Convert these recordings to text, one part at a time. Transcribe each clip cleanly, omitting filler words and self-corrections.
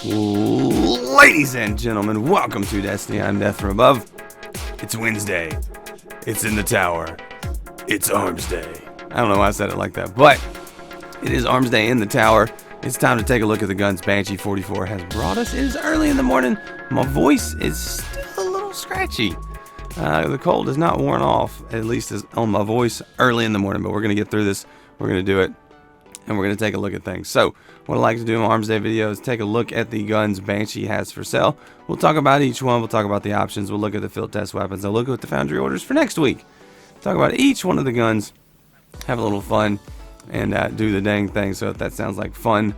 Ladies and gentlemen, welcome to Destiny. I'm Death from Above. It's Wednesday. It's in the tower. It's Armsday. I don't know why I said it like that, but it is Armsday in the tower. It's time to take a look at the guns Banshee 44 has brought us. It is early in the morning. My voice is still a little scratchy. The cold is not worn off, at least on my voice early in the morning, but we're going to get through this. We're going to do it, and we're going to take a look at things. So what I like to do in my Arms Day video is take a look at the guns Banshee has for sale. We'll talk about each one. We'll talk about the options. We'll look at the field test weapons. I'll look at the Foundry orders for next week. Talk about each one of the guns. Have a little fun and do the dang thing. So if that sounds like fun,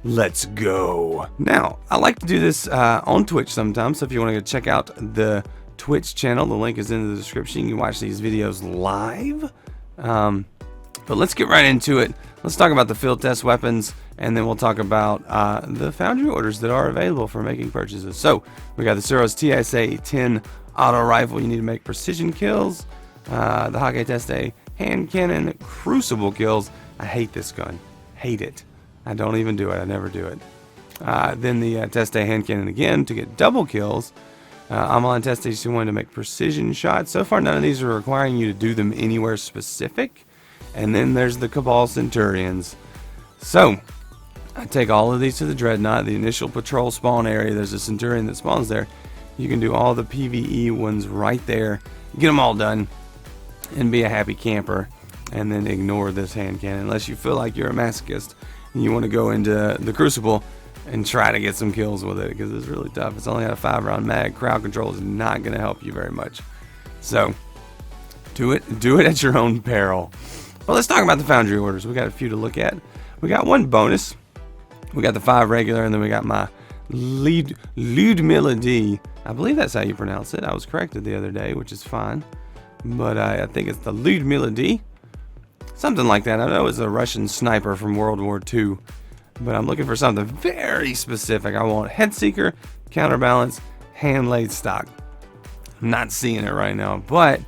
let's go. Now, I like to do this on Twitch sometimes. So if you want to go check out the Twitch channel, the link is in the description. You can watch these videos live. But let's get right into it. Let's talk about the field test weapons, and then we'll talk about the Foundry orders that are available for making purchases. So we got the Suros TSA-10 auto rifle. You need to make precision kills. The Hakke Teste hand cannon crucible kills. I hate this gun. Hate it. I don't even do it. I never do it. Then the Teste hand cannon again to get double kills. Omolon Teste HC4 to make precision shots. So far, none of these are requiring you to do them anywhere specific. And then there's the Cabal Centurions. So I take all of these to the Dreadnought, the initial patrol spawn area. There's a Centurion that spawns there. You can do all the PvE ones right there. Get them all done and be a happy camper. And then ignore this hand cannon unless you feel like you're a masochist and you want to go into the Crucible and try to get some kills with it, because it's really tough. It's only got a 5-round mag. Crowd control is not going to help you very much. So do it at your own peril. Well, let's talk about the Foundry orders. We got a few to look at. We got one bonus. We got the 5 regular, and then we got my Ludmilla D. I believe that's how you pronounce it. I was corrected the other day, which is fine. But I think it's the Ludmilla D. Something like that. I know it's a Russian sniper from World War II. But I'm looking for something very specific. I want head seeker, counterbalance, hand laid stock. I'm not seeing it right now, but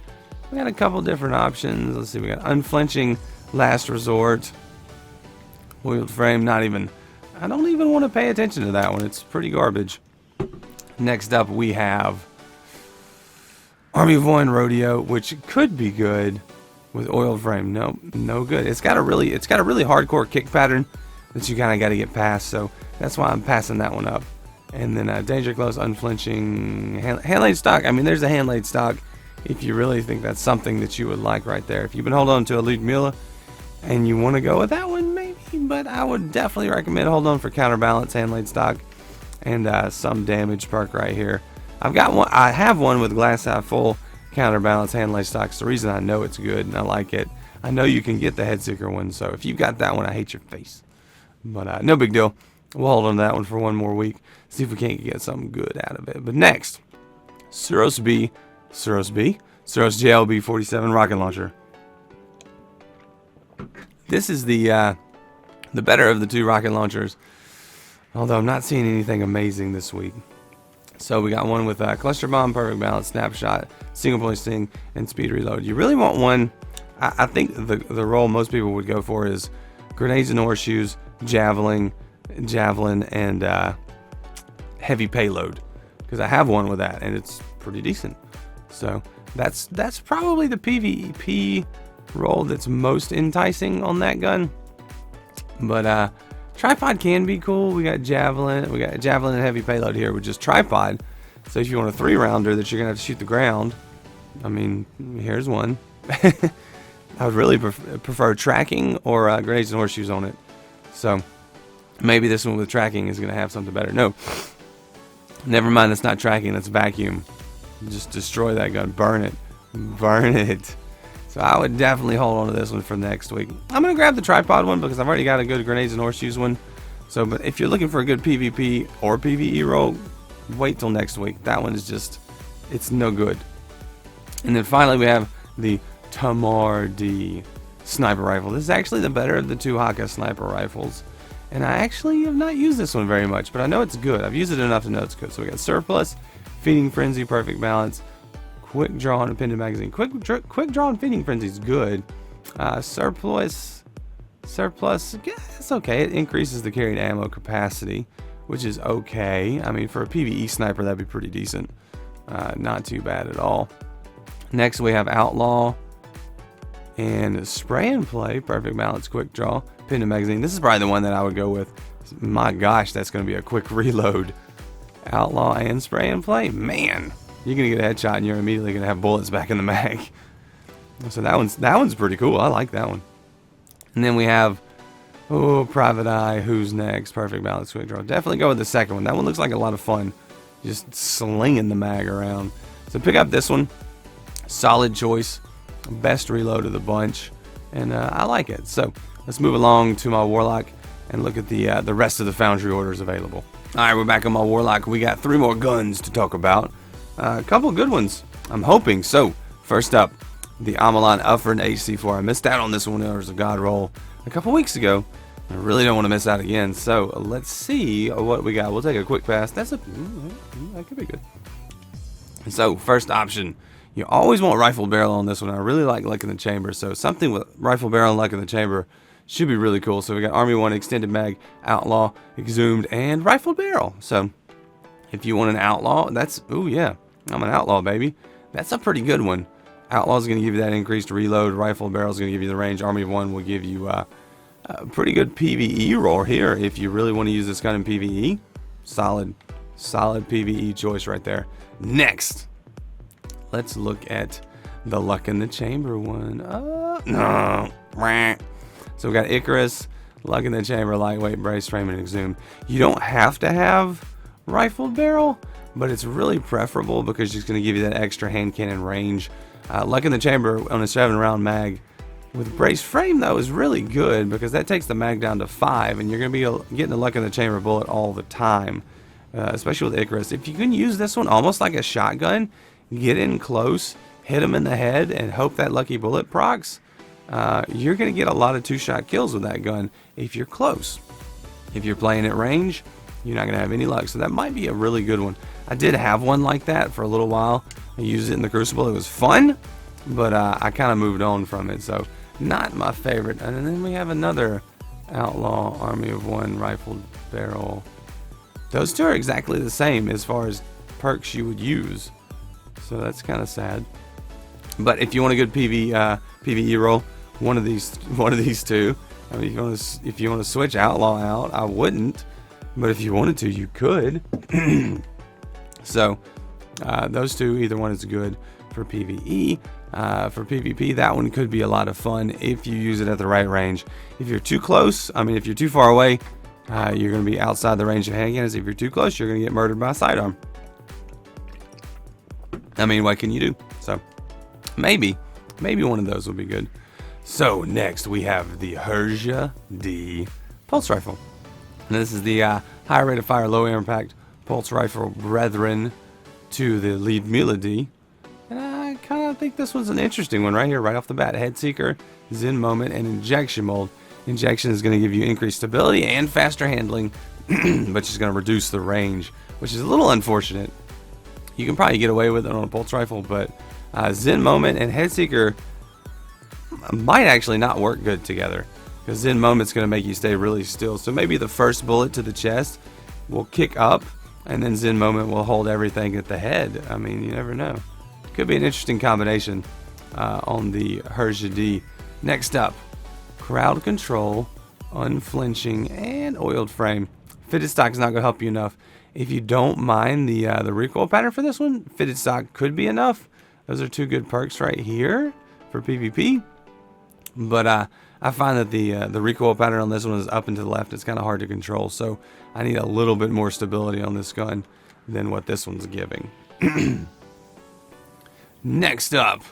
we got a couple different options. Let's see, we got unflinching last resort. Wield frame, I don't even want to pay attention to that one. It's pretty garbage. Next up we have Army of One Rodeo, which could be good with oiled frame. No good. It's got a really hardcore kick pattern that you kind of got to get past, so that's why I'm passing that one up. And then danger close, unflinching, hand laid stock. I mean, there's a hand laid stock if you really think that's something that you would like right there. If you've been holding on to a Ludmilla and you want to go with that one, maybe, but I would definitely recommend hold on for counterbalance, hand laid stock, and some damage perk right here. I have one with glass half full, counterbalance, hand laid stock. It's the reason I know it's good and I like it. I know you can get the head seeker one, so if you've got that one, I hate your face. But no big deal. We'll hold on to that one for one more week. See if we can't get something good out of it. But next, Suros JLB-47 rocket launcher. This is the better of the two rocket launchers, although I'm not seeing anything amazing this week. So we got one with cluster bomb, perfect balance, snapshot, single point sting, and speed reload. You really want one. I think the role most people would go for is grenades and horseshoes, javelin, and heavy payload, because I have one with that and it's pretty decent. So that's probably the PvP role that's most enticing on that gun. But tripod can be cool. We got javelin and heavy payload here with just tripod. So if you want a 3-rounder that you're gonna have to shoot the ground, I mean, here's one. I would really prefer tracking or grenades and horseshoes on it. So maybe this one with tracking is going to have something better. No, never mind. That's not tracking. That's vacuum. Just destroy that gun. Burn it. Burn it. So I would definitely hold on to this one for next week. I'm going to grab the tripod one because I've already got a good grenades and horseshoes one. So, but if you're looking for a good PvP or PvE role, wait till next week. That one is just, it's no good. And then finally we have the Tamar-D sniper rifle. This is actually the better of the two Hakke sniper rifles. And I actually have not used this one very much, but I know it's good. I've used it enough to know it's good. So we got surplus, feeding frenzy, perfect balance, quick draw and appended magazine. Quick draw and feeding frenzy is good. Surplus, yeah, it's okay. It increases the carried ammo capacity, which is okay. I mean, for a PvE sniper, that'd be pretty decent. Not too bad at all. Next, we have Outlaw and Spray and Play. Perfect balance, quick draw, pin and magazine. This is probably the one that I would go with. My gosh, that's going to be a quick reload. Outlaw and Spray and Play. Man, you're going to get a headshot and you're immediately going to have bullets back in the mag. So that one's pretty cool. I like that one. And then we have, Private Eye. Who's next? Perfect balance, quick draw. Definitely go with the second one. That one looks like a lot of fun. Just slinging the mag around. So pick up this one. Solid choice. Best reload of the bunch. And I like it. So let's move along to my Warlock and look at the rest of the Foundry orders available. Alright, we're back on my Warlock. We got 3 more guns to talk about. A couple good ones, I'm hoping. So, first up, the Omolon Uffern HC4. I missed out on this one. There was a god roll a couple weeks ago. I really don't want to miss out again. So, let's see what we got. We'll take a quick pass. That could be good. So, first option. You always want rifle barrel on this one. I really like luck in the chamber. So, something with rifle barrel and luck in the chamber should be really cool. So we got Army 1, Extended Mag, Outlaw, Exhumed, and Rifle Barrel. So if you want an Outlaw, that's, ooh yeah, I'm an Outlaw, baby. That's a pretty good one. Outlaw's going to give you that increased reload. Rifle Barrel's going to give you the range. Army 1 will give you a pretty good PvE roll here if you really want to use this gun in PvE. Solid PvE choice right there. Next, let's look at the luck in the chamber one. No. So we got Icarus, luck in the chamber, lightweight, brace, frame, and exhume. You don't have to have rifled barrel, but it's really preferable because it's going to give you that extra hand cannon range. Luck in the chamber on a 7-round mag with brace frame though is really good because that takes the mag down to 5, and you're going to be getting the luck in the chamber bullet all the time, especially with Icarus. If you can use this one almost like a shotgun, get in close, hit him in the head, and hope that lucky bullet procs. You're going to get a lot of 2-shot kills with that gun if you're close. If you're playing at range, you're not going to have any luck. So that might be a really good one. I did have one like that for a little while. I used it in the Crucible. It was fun, but I kind of moved on from it. So not my favorite. And then we have another Outlaw, Army of 1, Rifled Barrel. Those two are exactly the same as far as perks you would use. So that's kind of sad. But if you want a good PvE roll, one of these two. I mean, if you want to switch Outlaw out, I wouldn't, but if you wanted to, you could. So those two, either one is good for PvE. For PvP, that one could be a lot of fun if you use it at the right range. If you're too close, I mean, if you're too far away, you're going to be outside the range of handguns. If you're too close, you're going to get murdered by a sidearm. I mean, what can you do? So maybe one of those will be good. So next we have the Herja-D pulse rifle. And this is the high rate of fire, low air impact pulse rifle brethren to the lead melee. And I kind of think this one's an interesting one right here, right off the bat. Head Seeker, Zen Moment, and Injection Mold. Injection is going to give you increased stability and faster handling, but it's going to reduce the range, which is a little unfortunate. You can probably get away with it on a pulse rifle, but Zen Moment and Head Seeker might actually not work good together, because Zen Moment's going to make you stay really still. So maybe the first bullet to the chest will kick up, and then Zen Moment will hold everything at the head. I mean, you never know. Could be an interesting combination on the Herja-D. Next up, crowd control, unflinching, and oiled frame. Fitted stock is not going to help you enough. If you don't mind the recoil pattern for this one, fitted stock could be enough. Those are two good perks right here for PvP. But I find that the recoil pattern on this one is up and to the left. It's kind of hard to control, so I need a little bit more stability on this gun than what this one's giving. Next up,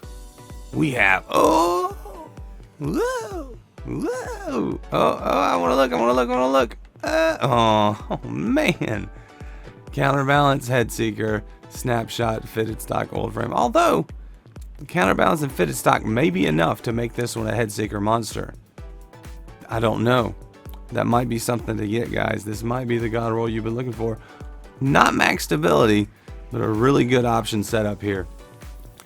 we have I want to look. Oh man, counterbalance, head seeker, snapshot, fitted stock, old frame. Although counterbalance and fitted stock may be enough to make this one a head seeker monster. I don't know. That might be something to get, guys. This might be the god roll you've been looking for. Not max stability, but a really good option set up here.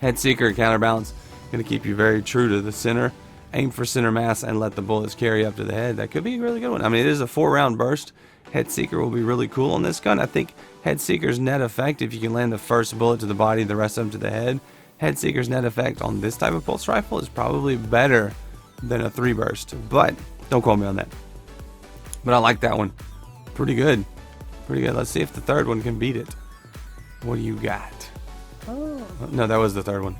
Head seeker and counterbalance going to keep you very true to the center. Aim for center mass and let the bullets carry up to the head. That could be a really good one. I mean, it is a 4-round burst, Head Seeker will be really cool on this gun. I think Head Seeker's net effect, if you can land the first bullet to the body, the rest of them to the head, Head Seeker's net effect on this type of pulse rifle is probably better than a 3-burst. But don't quote me on that. But I like that one. Pretty good. Pretty good. Let's see if the third one can beat it. What do you got? Oh. No, that was the third one.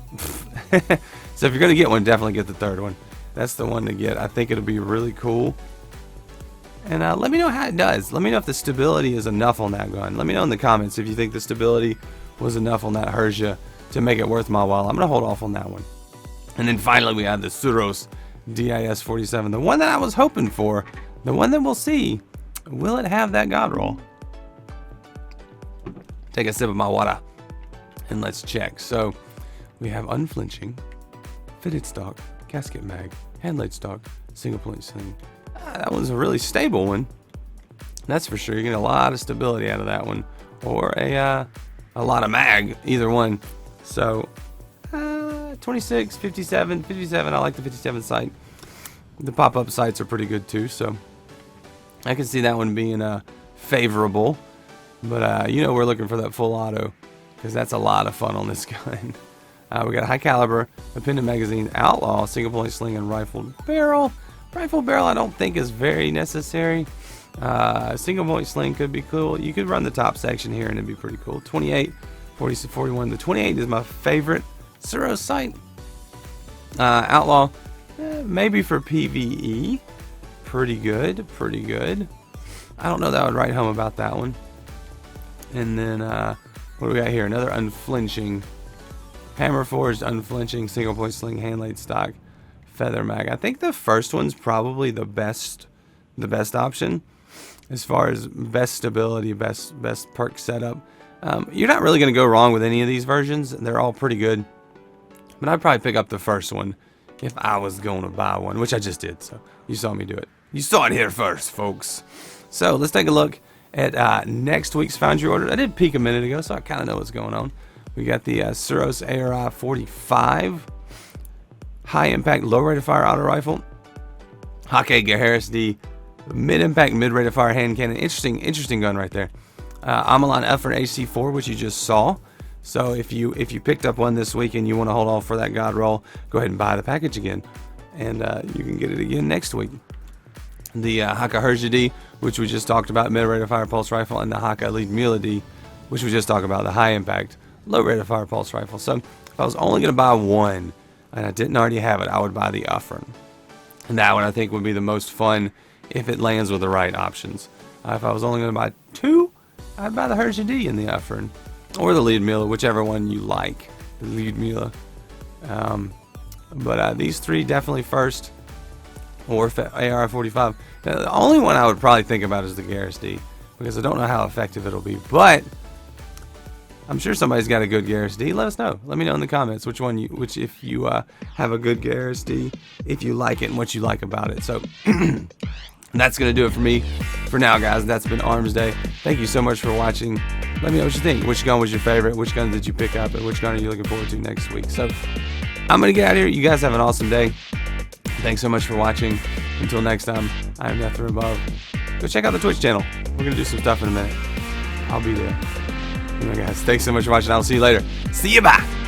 So if you're going to get one, definitely get the third one. That's the one to get. I think it'll be really cool. And let me know how it does. Let me know if the stability is enough on that gun. Let me know in the comments if you think the stability was enough on that Herja to make it worth my while. I'm going to hold off on that one. And then finally we have the Suros DIS-47. The one that I was hoping for. The one that we'll see. Will it have that god roll? Take a sip of my water. And let's check. So we have unflinching, fitted stock, casket mag, handlight stock, single point sling. That one's a really stable one. That's for sure. You're getting a lot of stability out of that one, or a lot of mag, either one. So 26, 57, 57. I like the 57 sight. The pop-up sights are pretty good too, so I can see that one being favorable. But you know, we're looking for that full auto, because that's a lot of fun on this gun. We got a high caliber, appended magazine, outlaw, single point sling, and rifled barrel. Rifle barrel I don't think is very necessary. Single point sling could be cool. You could run the top section here and it'd be pretty cool. 28, 40, 41. The 28 is my favorite Suros sight. Outlaw, maybe for PvE. Pretty good, pretty good. I don't know that I would write home about that one. And then what do we got here? Another unflinching, hammer forged, unflinching, single point sling, handlaid stock, feather mag. I think the first one's probably the best option as far as best stability, best perk setup. You're not really going to go wrong with any of these versions. They're all pretty good. But I'd probably pick up the first one if I was going to buy one, which I just did. So you saw me do it. You saw it here first, folks. So let's take a look at next week's Foundry order. I did peek a minute ago, so I kind of know what's going on. We got the Suros JLB-47. High impact, low rate of fire auto rifle. Hakke Herja-D, mid impact, mid rate of fire hand cannon. Interesting gun right there. Omolon Uffern HC4, which you just saw. So if you picked up one this week and you want to hold off for that god roll, go ahead and buy the package again, and you can get it again next week. The Hakke Herja-D, which we just talked about, mid rate of fire pulse rifle, and the Hakke Tamar-D, which we just talked about, the high impact, low rate of fire pulse rifle. So if I was only going to buy one, and I didn't already have it, I would buy the Uffern. And that one I think would be the most fun if it lands with the right options. If I was only going to buy two, I'd buy the Herja-D and the Uffern. Or the lead Mila, whichever one you like. The lead Mila. But these three definitely first. Or AR-45. The only one I would probably think about is the Garrus-D, because I don't know how effective it'll be. But I'm sure somebody's got a good Garrus-D. Let us know. Let me know in the comments which if you have a good Garrus-D, if you like it and what you like about it. So that's going to do it for me for now, guys. That's been Armsday. Thank you so much for watching. Let me know what you think. Which gun was your favorite? Which gun did you pick up? And which gun are you looking forward to next week? So I'm going to get out of here. You guys have an awesome day. Thanks so much for watching. Until next time, I'm Nothing Above. Go check out the Twitch channel. We're going to do some stuff in a minute. I'll be there. Anyway, guys, thanks so much for watching. I'll see you later. See you, bye.